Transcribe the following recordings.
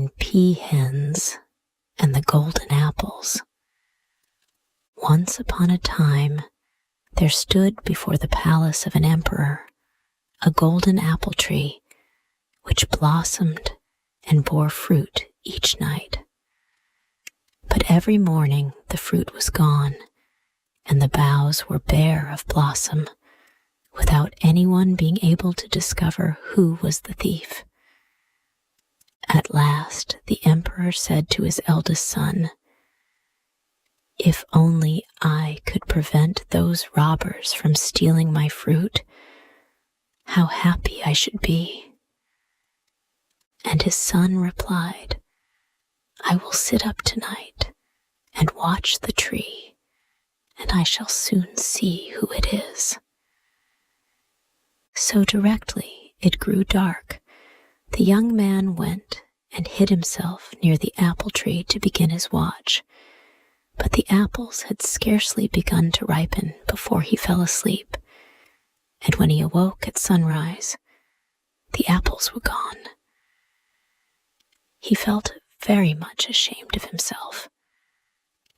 9 peahens and the golden apples. Once upon a time, there stood before the palace of an emperor a golden apple tree which blossomed and bore fruit each night. But every morning the fruit was gone, and the boughs were bare of blossom, without anyone being able to discover who was the thief. At last the emperor said to his eldest son, "If only I could prevent those robbers from stealing my fruit, how happy I should be." And his son replied, "I will sit up tonight and watch the tree, and I shall soon see who it is." So directly it grew dark, the young man went and hid himself near the apple tree to begin his watch. But the apples had scarcely begun to ripen before he fell asleep, and when he awoke at sunrise, the apples were gone. He felt very much ashamed of himself,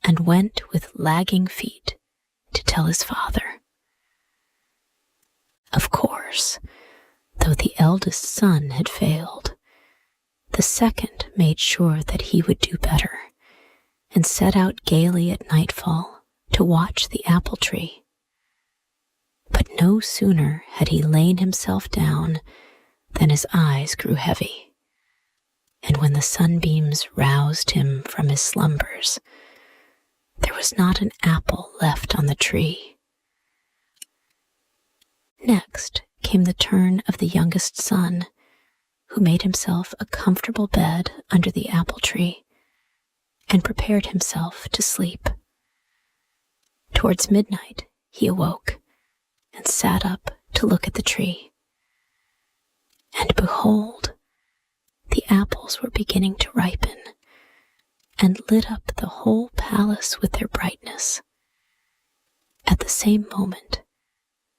and went with lagging feet to tell his father. Of course, though the eldest son had failed, the second made sure that he would do better, and set out gaily at nightfall to watch the apple tree. But no sooner had he lain himself down than his eyes grew heavy, and when the sunbeams roused him from his slumbers, there was not an apple left on the tree. Next came the turn of the youngest son, who made himself a comfortable bed under the apple tree and prepared himself to sleep. Towards midnight he awoke and sat up to look at the tree. And behold, the apples were beginning to ripen and lit up the whole palace with their brightness. At the same moment,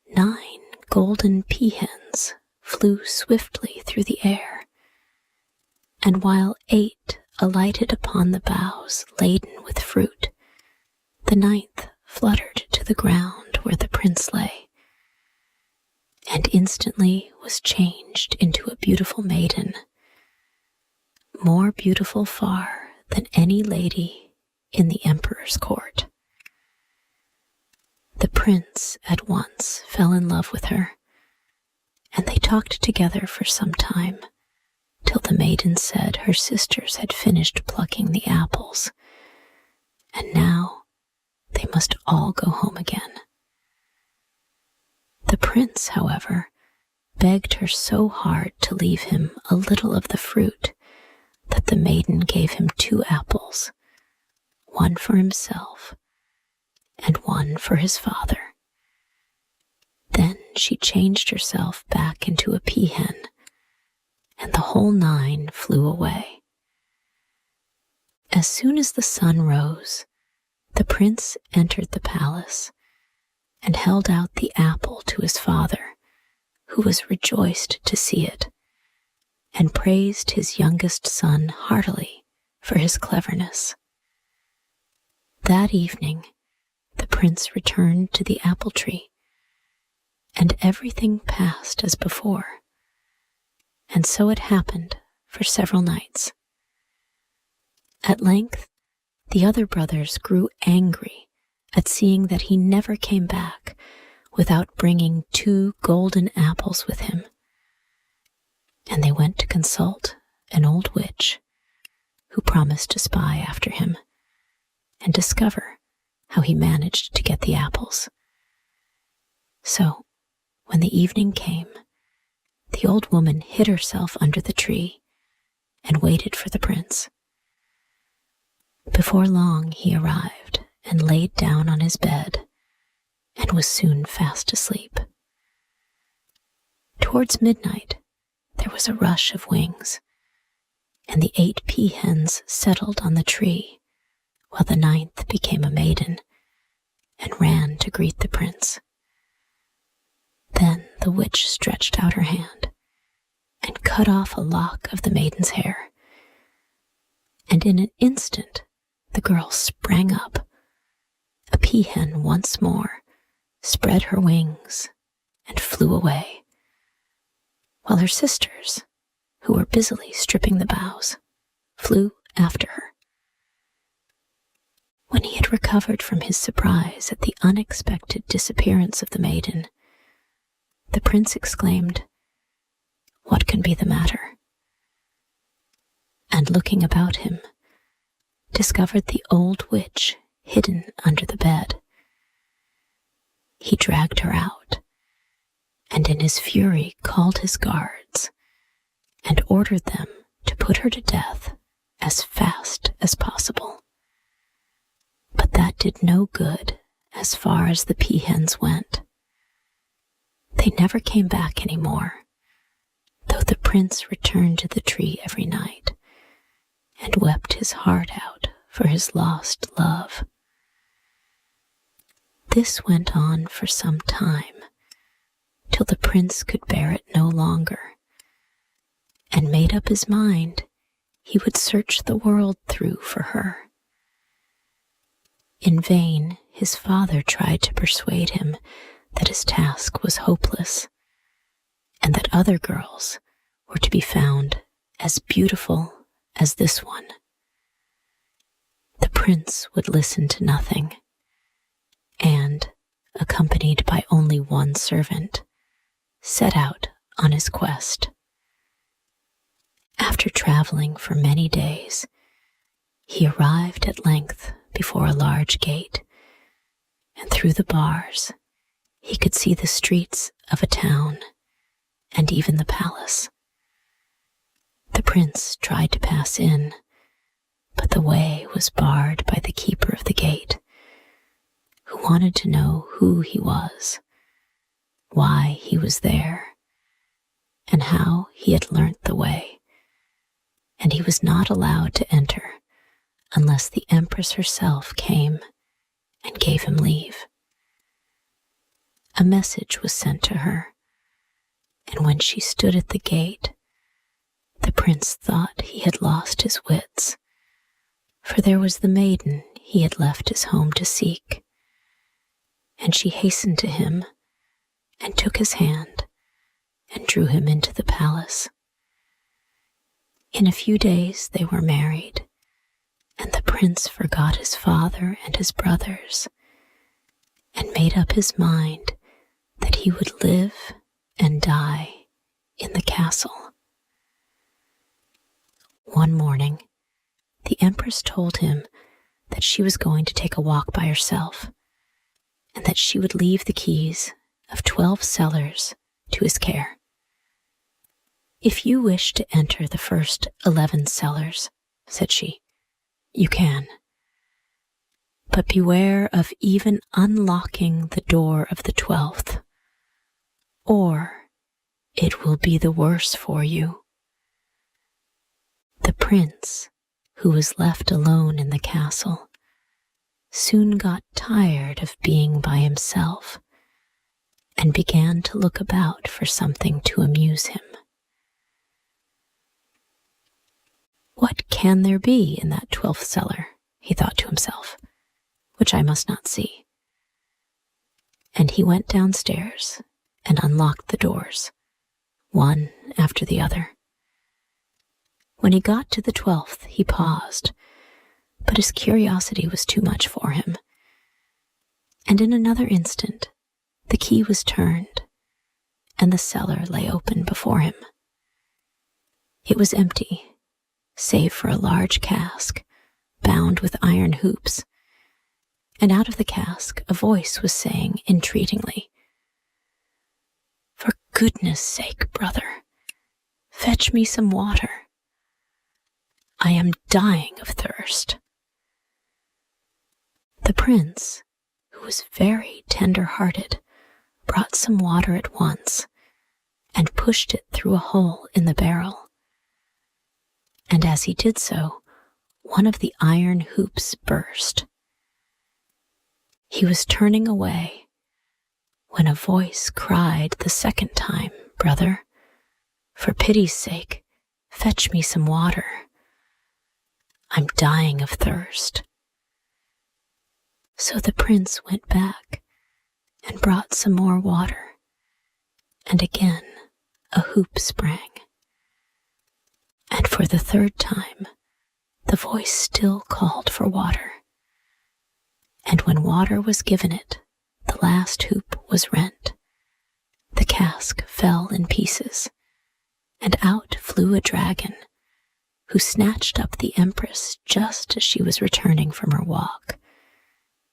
9 golden peahens flew swiftly through the air, and while 8 alighted upon the boughs laden with fruit, the 9th fluttered to the ground where the prince lay, and instantly was changed into a beautiful maiden, more beautiful far than any lady in the emperor's court. The prince at once fell in love with her, and they talked together for some time, till the maiden said her sisters had finished plucking the apples, and now they must all go home again. The prince, however, begged her so hard to leave him a little of the fruit that the maiden gave him 2 apples, one for himself and one for his father. Then she changed herself back into a peahen, and the whole 9 flew away. As soon as the sun rose, the prince entered the palace and held out the apple to his father, who was rejoiced to see it, and praised his youngest son heartily for his cleverness. That evening, the prince returned to the apple tree, and everything passed as before, and so it happened for several nights. At length, the other brothers grew angry at seeing that he never came back without bringing 2 golden apples with him, and they went to consult an old witch, who promised to spy after him and discover how he managed to get the apples. So, when the evening came, the old woman hid herself under the tree and waited for the prince. Before long he arrived and laid down on his bed, and was soon fast asleep. Towards midnight there was a rush of wings, and the 8 peahens settled on the tree, while the 9th became a maiden and ran to greet the prince. Then the witch stretched out her hand and cut off a lock of the maiden's hair, and in an instant the girl sprang up. A peahen once more spread her wings and flew away, while her sisters, who were busily stripping the boughs, flew after her. When he had recovered from his surprise at the unexpected disappearance of the maiden, the prince exclaimed, "What can be the matter?" And looking about him, discovered the old witch hidden under the bed. He dragged her out, and in his fury called his guards and ordered them to put her to death as fast as possible. But that did no good as far as the peahens went. They never came back any more, though the prince returned to the tree every night and wept his heart out for his lost love. This went on for some time, till the prince could bear it no longer, and made up his mind he would search the world through for her. In vain his father tried to persuade him that his task was hopeless, and that other girls were to be found as beautiful as this one. The prince would listen to nothing, and, accompanied by only one servant, set out on his quest. After traveling for many days, he arrived at length before a large gate, and through the bars he could see the streets of a town and even the palace. The prince tried to pass in, but the way was barred by the keeper of the gate, who wanted to know who he was, why he was there, and how he had learnt the way, and he was not allowed to enter unless the empress herself came and gave him leave. A message was sent to her, and when she stood at the gate, the prince thought he had lost his wits, for there was the maiden he had left his home to seek, and she hastened to him and took his hand and drew him into the palace. In a few days they were married, and the prince forgot his father and his brothers, and made up his mind that he would live and die in the castle. One morning, the empress told him that she was going to take a walk by herself, and that she would leave the keys of 12 cellars to his care. "If you wish to enter the first 11 cellars," said she, "you can. But beware of even unlocking the door of the 12th, or it will be the worse for you." The prince, who was left alone in the castle, soon got tired of being by himself and began to look about for something to amuse him. "What can there be in that 12th cellar," he thought to himself, "which I must not see?" And he went downstairs and unlocked the doors, one after the other. When he got to the 12th, he paused, but his curiosity was too much for him, and in another instant the key was turned, and the cellar lay open before him. It was empty, save for a large cask bound with iron hoops, and out of the cask a voice was saying entreatingly, "For goodness sake, brother, fetch me some water. I am dying of thirst." The prince, who was very tender-hearted, brought some water at once and pushed it through a hole in the barrel. And as he did so, one of the iron hoops burst. He was turning away when a voice cried the second time, "Brother, for pity's sake, fetch me some water. I'm dying of thirst." So the prince went back and brought some more water, and again a hoop sprang. And for the third time, the voice still called for water. And when water was given it, the last hoop was rent. The cask fell in pieces, and out flew a dragon, who snatched up the empress just as she was returning from her walk,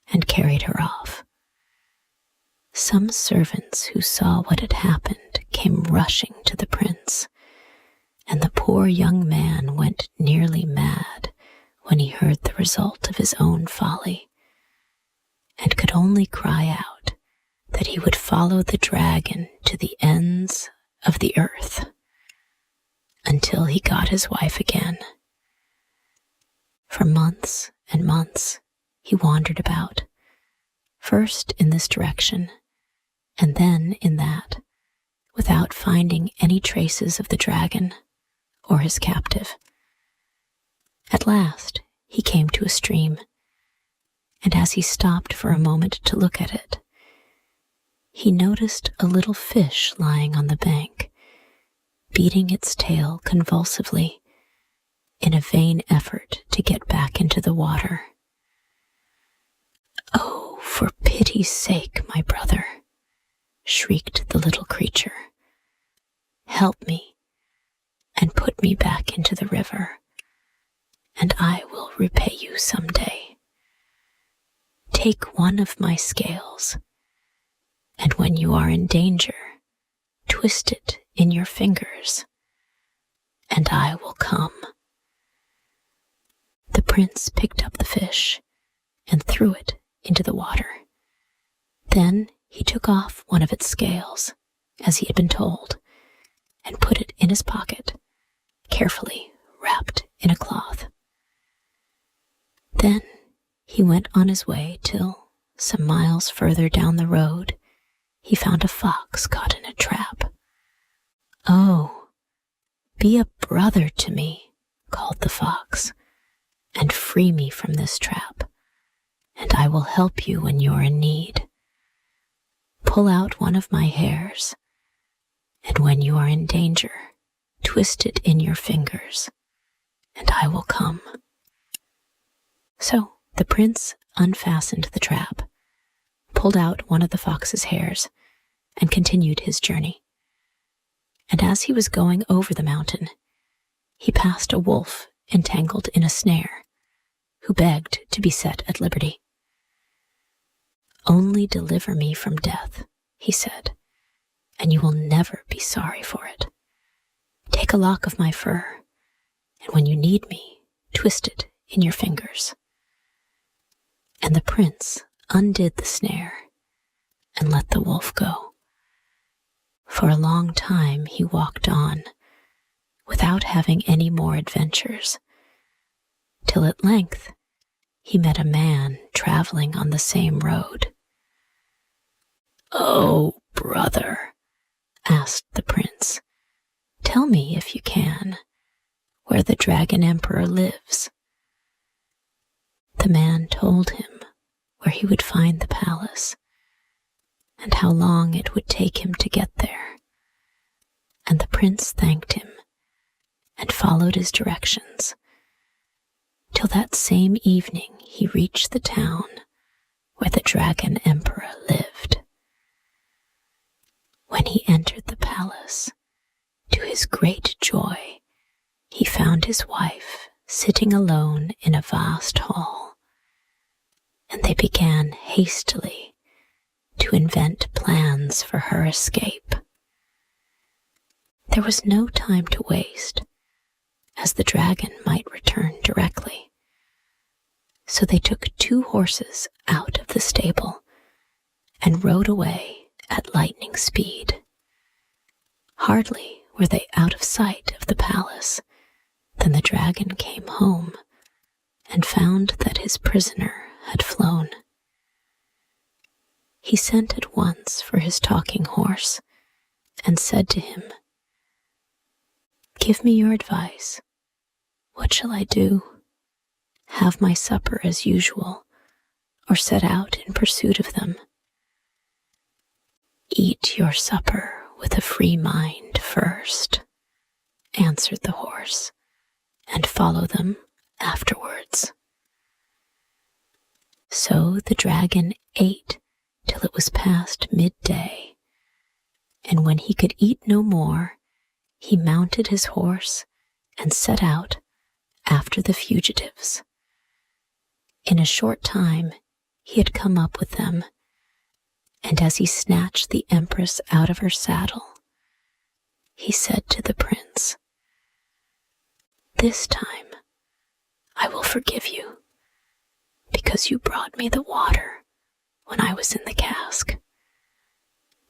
and carried her off. Some servants who saw what had happened came rushing to the prince, and the poor young man went nearly mad when he heard the result of his own folly, and could only cry out that he would follow the dragon to the ends of the earth until he got his wife again. For months and months he wandered about, first in this direction and then in that, without finding any traces of the dragon or his captive. At last he came to a stream, and as he stopped for a moment to look at it, he noticed a little fish lying on the bank, beating its tail convulsively in a vain effort to get back into the water. "Oh, for pity's sake, my brother," shrieked the little creature, "help me and put me back into the river, and I will repay you some day. Take one of my scales, and when you are in danger, twist it in your fingers, and I will come." The prince picked up the fish and threw it into the water. Then he took off one of its scales, as he had been told, and put it in his pocket, carefully wrapped in a cloth. Then he went on his way till, some miles further down the road, he found a fox caught in a trap. "Oh, be a brother to me," called the fox, "and free me from this trap, and I will help you when you're in need. Pull out one of my hairs, and when you are in danger, twist it in your fingers, and I will come." So the prince unfastened the trap, pulled out one of the fox's hairs, and continued his journey. And as he was going over the mountain, he passed a wolf entangled in a snare, who begged to be set at liberty. "Only deliver me from death," he said, "and you will never be sorry for it. Take a lock of my fur, and when you need me, twist it in your fingers." And the prince undid the snare and let the wolf go. For a long time he walked on, without having any more adventures, till at length he met a man traveling on the same road. "Oh, brother," asked the prince, "tell me, if you can, where the Dragon Emperor lives." The man told him where he would find the palace, and how long it would take him to get there. And the prince thanked him and followed his directions, till that same evening he reached the town where the Dragon Emperor lived. When he entered the palace, to his great joy, he found his wife sitting alone in a vast hall, and they began hastily to invent plans for her escape. There was no time to waste, as the dragon might return directly. So they took 2 horses out of the stable and rode away at lightning speed. Hardly were they out of sight of the palace than the dragon came home and found that his prisoner had flown. He sent at once for his talking horse and said to him, "Give me your advice. What shall I do?" have my supper as usual, or set out in pursuit of them. Eat your supper with a free mind first, answered the horse, and follow them afterwards. So the dragon ate till it was past midday, and when he could eat no more, he mounted his horse and set out after the fugitives. In a short time he had come up with them, and as he snatched the empress out of her saddle, he said to the prince, "This time I will forgive you, because you brought me the water when I was in the cask.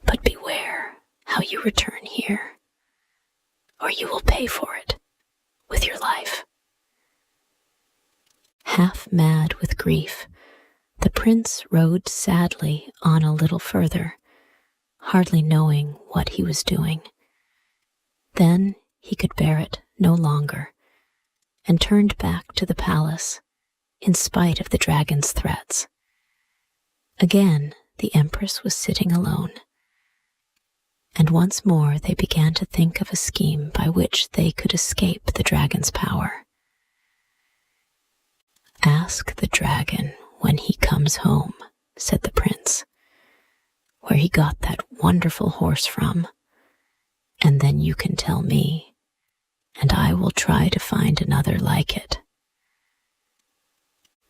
But beware how you return here, or you will pay for it with your life." Half mad with grief, the prince rode sadly on a little further, hardly knowing what he was doing. Then he could bear it no longer, and turned back to the palace, in spite of the dragon's threats. Again, the empress was sitting alone, and once more they began to think of a scheme by which they could escape the dragon's power. "Ask the dragon when he comes home," said the prince, "where he got that wonderful horse from, and then you can tell me, and I will try to find another like it."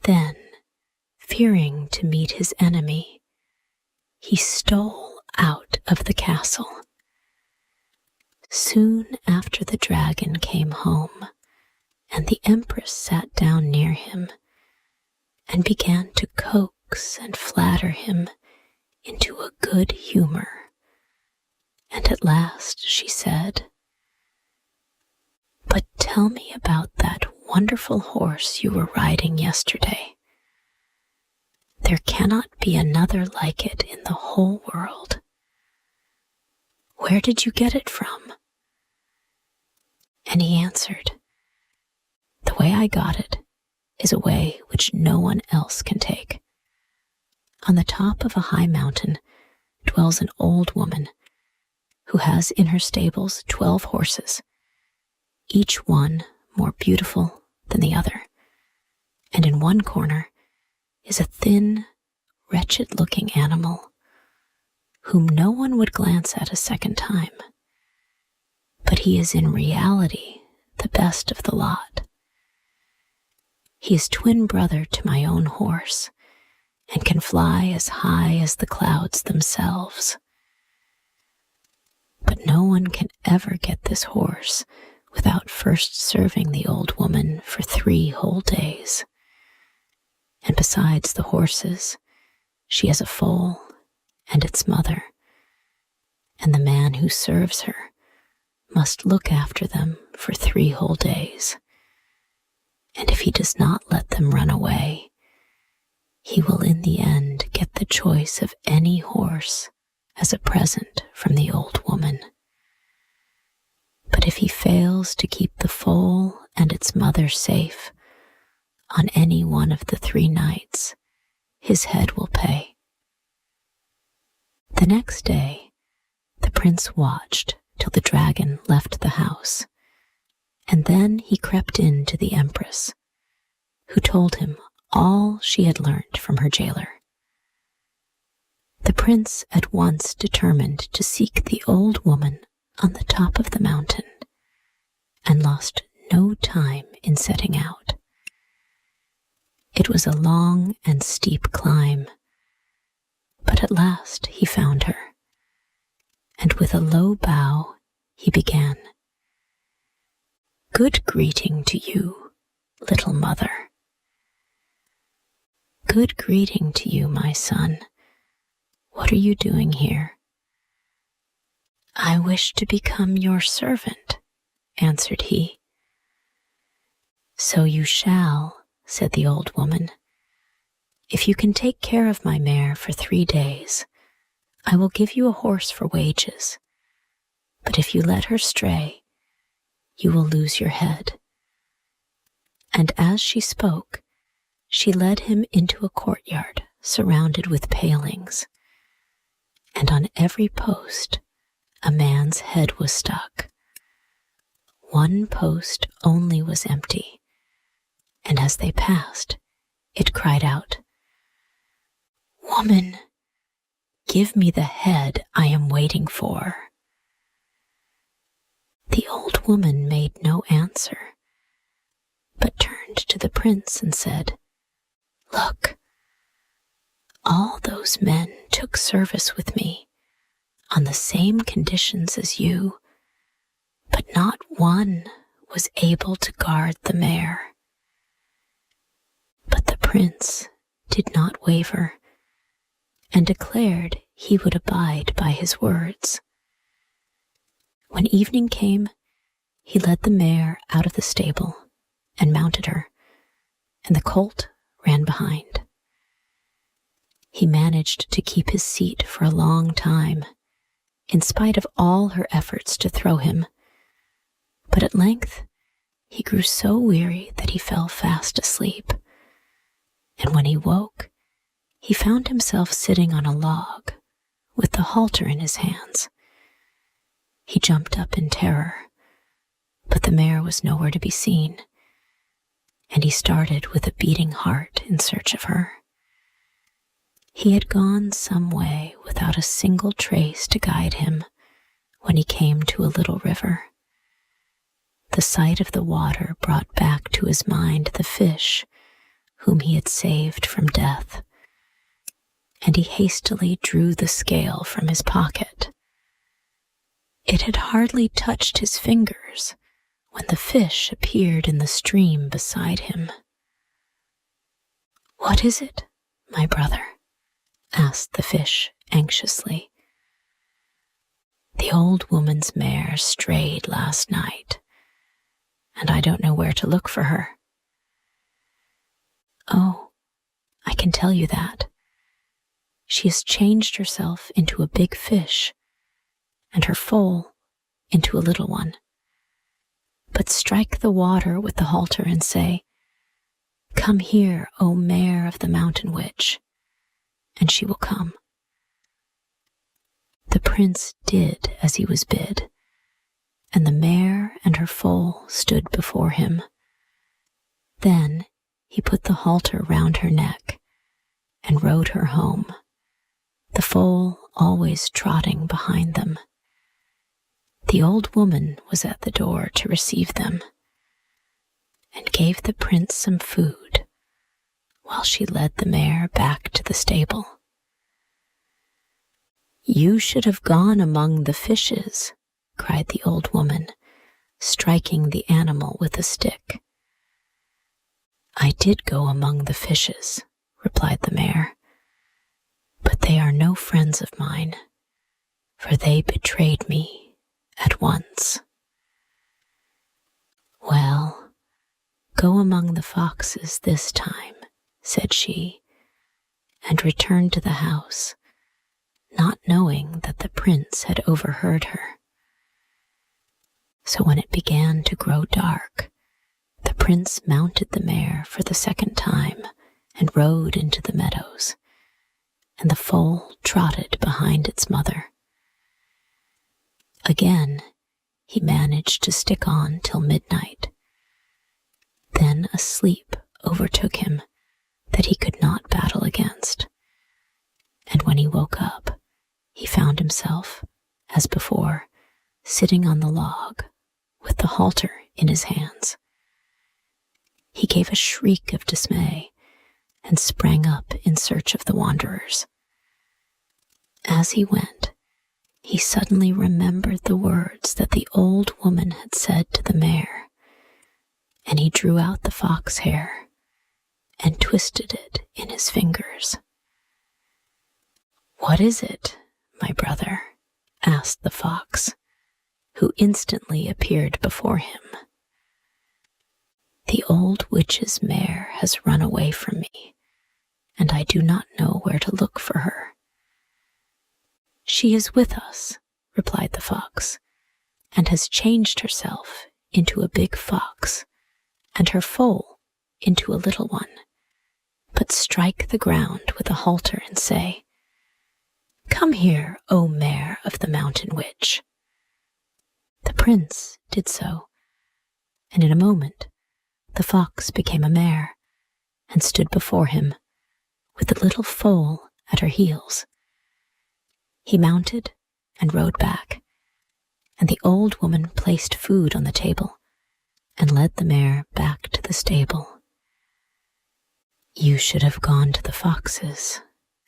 Then, fearing to meet his enemy, he stole out of the castle. Soon after the dragon came home, and the empress sat down near him and began to coax and flatter him into a good humor. And at last she said, "But tell me about that wonderful horse you were riding yesterday. There cannot be another like it in the whole world. Where did you get it from?" And he answered, "The way I got it is a way which no one else can take. On the top of a high mountain dwells an old woman who has in her stables 12 horses, each one more beautiful than the other, and in one corner is a thin, wretched-looking animal whom no one would glance at a second time, but he is in reality the best of the lot. He is twin brother to my own horse, and can fly as high as the clouds themselves. But no one can ever get this horse without first serving the old woman for 3 whole days. And besides the horses, she has a foal and its mother, and the man who serves her must look after them for 3 whole days. And if he does not let them run away, he will in the end get the choice of any horse as a present from the old woman. But if he fails to keep the foal and its mother safe on any one of the 3 nights, his head will pay." The next day, the prince watched till the dragon left the house, and then he crept in to the empress, who told him all she had learnt from her jailer. The prince at once determined to seek the old woman on the top of the mountain, and lost no time in setting out. It was a long and steep climb, but at last he found her, and with a low bow he began, "Good greeting to you, little mother." "Good greeting to you, my son. What are you doing here?" "I wish to become your servant," answered he. "So you shall," said the old woman. "If you can take care of my mare for 3 days, I will give you a horse for wages. But if you let her stray, you will lose your head." And as she spoke, She led him into a courtyard surrounded with palings, and on every post a man's head was stuck. One post only was empty, and as they passed, it cried out, "Woman, give me the head I am waiting for." The old woman made no answer, but turned to the prince and said, "Look, all those men took service with me on the same conditions as you, but not one was able to guard the mare." But the prince did not waver and declared he would abide by his words. When evening came, he led the mare out of the stable and mounted her, and the colt ran behind. He managed to keep his seat for a long time, in spite of all her efforts to throw him, but at length he grew so weary that he fell fast asleep, and when he woke, he found himself sitting on a log with the halter in his hands. He jumped up in terror, but the mare was nowhere to be seen, and he started with a beating heart in search of her. He had gone some way without a single trace to guide him when he came to a little river. The sight of the water brought back to his mind the fish whom he had saved from death, and he hastily drew the scale from his pocket. It had hardly touched his fingers when the fish appeared in the stream beside him. "What is it, my brother?" asked the fish anxiously. "The old woman's mare strayed last night, and I don't know where to look for her." "Oh, I can tell you that. She has changed herself into a big fish, and her foal into a little one. But strike the water with the halter and say, 'Come here, O mare of the mountain witch,' and she will come." The prince did as he was bid, and the mare and her foal stood before him. Then he put the halter round her neck and rode her home, the foal always trotting behind them. The old woman was at the door to receive them, and gave the prince some food while she led the mare back to the stable. "You should have gone among the fishes," cried the old woman, striking the animal with a stick. "I did go among the fishes," replied the mare, "but they are no friends of mine, for they betrayed me at once." "Well, go among the foxes this time," said she, and returned to the house, not knowing that the prince had overheard her. So when it began to grow dark, the prince mounted the mare for the second time and rode into the meadows, and the foal trotted behind its mother. Again, he managed to stick on till midnight. Then a sleep overtook him that he could not battle against, and when he woke up, he found himself, as before, sitting on the log with the halter in his hands. He gave a shriek of dismay and sprang up in search of the wanderers. As he went, he suddenly remembered the words that the old woman had said to the mare, and he drew out the fox hair and twisted it in his fingers. "What is it, my brother?" asked the fox, who instantly appeared before him. "The old witch's mare has run away from me, and I do not know where to look for her." "She is with us," replied the fox, "and has changed herself into a big fox, and her foal into a little one, but strike the ground with a halter and say, "Come here, O mare of the mountain witch." The prince did so, and in a moment the fox became a mare and stood before him with the little foal at her heels. He mounted and rode back, and the old woman placed food on the table and led the mare back to the stable. "You should have gone to the foxes,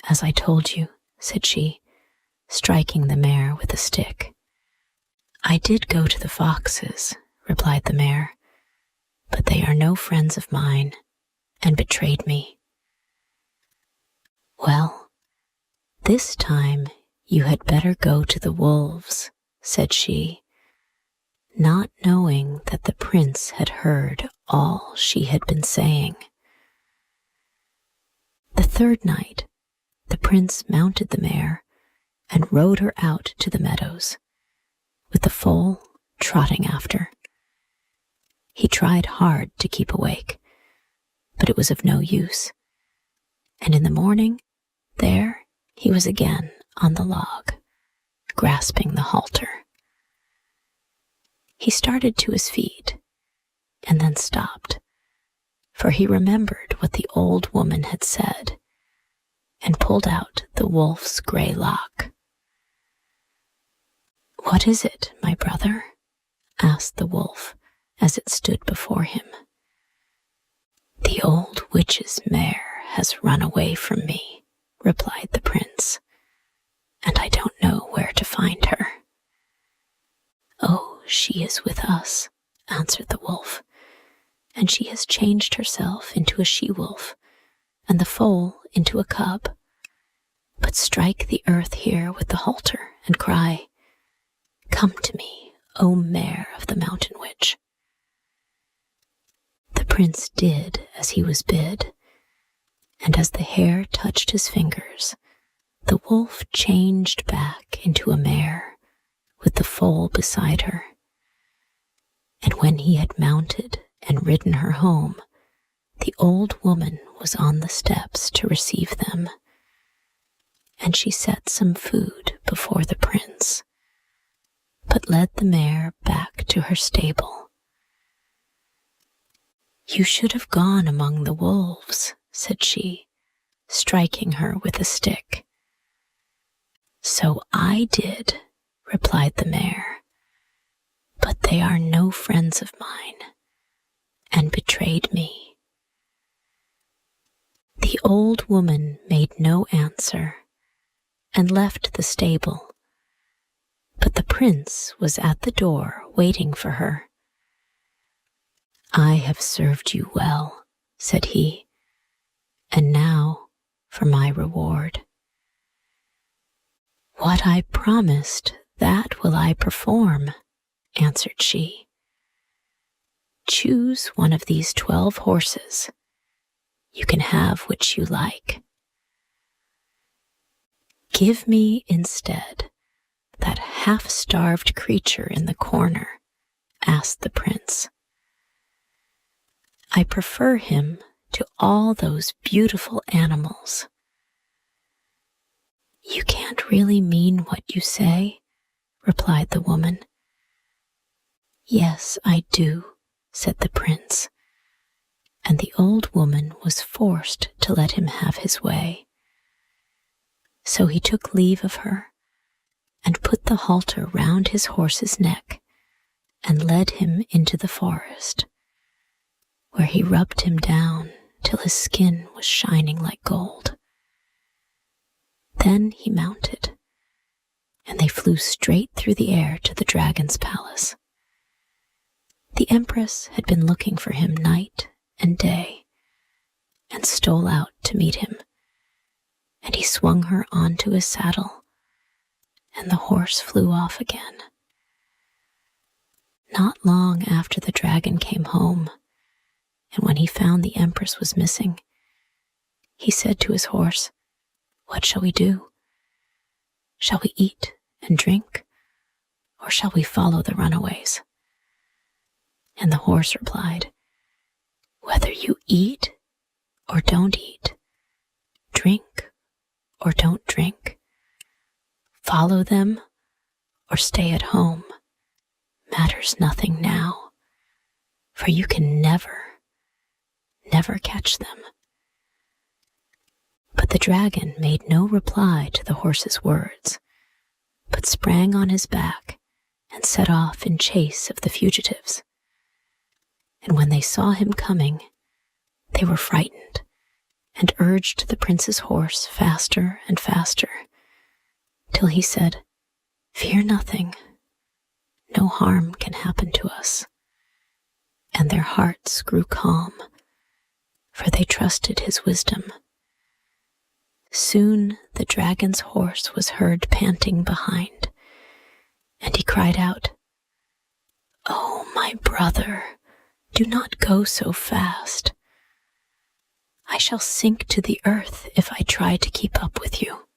as I told you," said she, striking the mare with a stick. "I did go to the foxes," replied the mare, "but they are no friends of mine and betrayed me." "Well, this time you had better go to the wolves," said she, not knowing that the prince had heard all she had been saying. The third night, the prince mounted the mare and rode her out to the meadows, with the foal trotting after. He tried hard to keep awake, but it was of no use, and in the morning, there he was again on the log, grasping the halter. He started to his feet, and then stopped, for he remembered what the old woman had said, and pulled out the wolf's grey lock. "What is it, my brother?" asked the wolf as it stood before him. "The old witch's mare has run away from me," replied the prince, "and I don't know where to find her." "Oh, she is with us," answered the wolf, "and she has changed herself into a she-wolf, and the foal into a cub. But strike the earth here with the halter and cry, 'Come to me, O mare of the mountain witch.'" The prince did as he was bid, and as the hair touched his fingers, the wolf changed back into a mare, with the foal beside her. And when he had mounted and ridden her home, the old woman was on the steps to receive them, and she set some food before the prince, but led the mare back to her stable. "You should have gone among the wolves," said she, striking her with a stick. "So I did," replied the mare, "but they are no friends of mine, and betrayed me." The old woman made no answer, and left the stable, but the prince was at the door waiting for her. "I have served you well," said he, "and now for my reward." "What I promised, that will I perform," answered she. "Choose one of these 12 horses. You can have which you like. Give me instead that half-starved creature in the corner," asked the prince. "I prefer him to all those beautiful animals." "You can't really mean what you say," replied the woman. "Yes, I do," said the prince, and the old woman was forced to let him have his way. So he took leave of her and put the halter round his horse's neck and led him into the forest, where he rubbed him down till his skin was shining like gold. Then he mounted, and they flew straight through the air to the dragon's palace. The empress had been looking for him night and day, and stole out to meet him, and he swung her onto his saddle, and the horse flew off again. Not long after the dragon came home, and when he found the empress was missing, he said to his horse, "What shall we do? Shall we eat and drink, or shall we follow the runaways?" And the horse replied, "Whether you eat or don't eat, Drink or don't drink, follow them or stay at home, matters nothing now, for you can never catch them. But the dragon made no reply to the horse's words, but sprang on his back and set off in chase of the fugitives. And when they saw him coming, they were frightened and urged the prince's horse faster and faster, till he said, "Fear nothing, no harm can happen to us." And their hearts grew calm, for they trusted his wisdom. Soon the dragon's horse was heard panting behind, and he cried out, "Oh, my brother, do not go so fast. I shall sink to the earth if I try to keep up with you."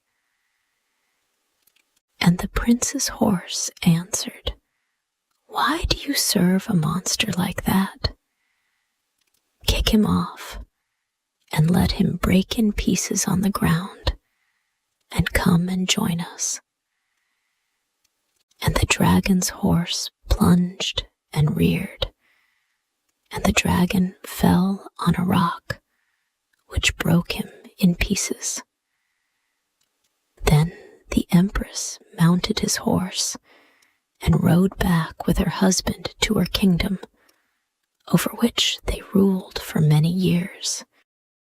And the prince's horse answered, "Why do you serve a monster like that? Kick him off and let him break in pieces on the ground and come and join us." And the dragon's horse plunged and reared, and the dragon fell on a rock, which broke him in pieces. Then the empress mounted his horse and rode back with her husband to her kingdom, over which they ruled for many years.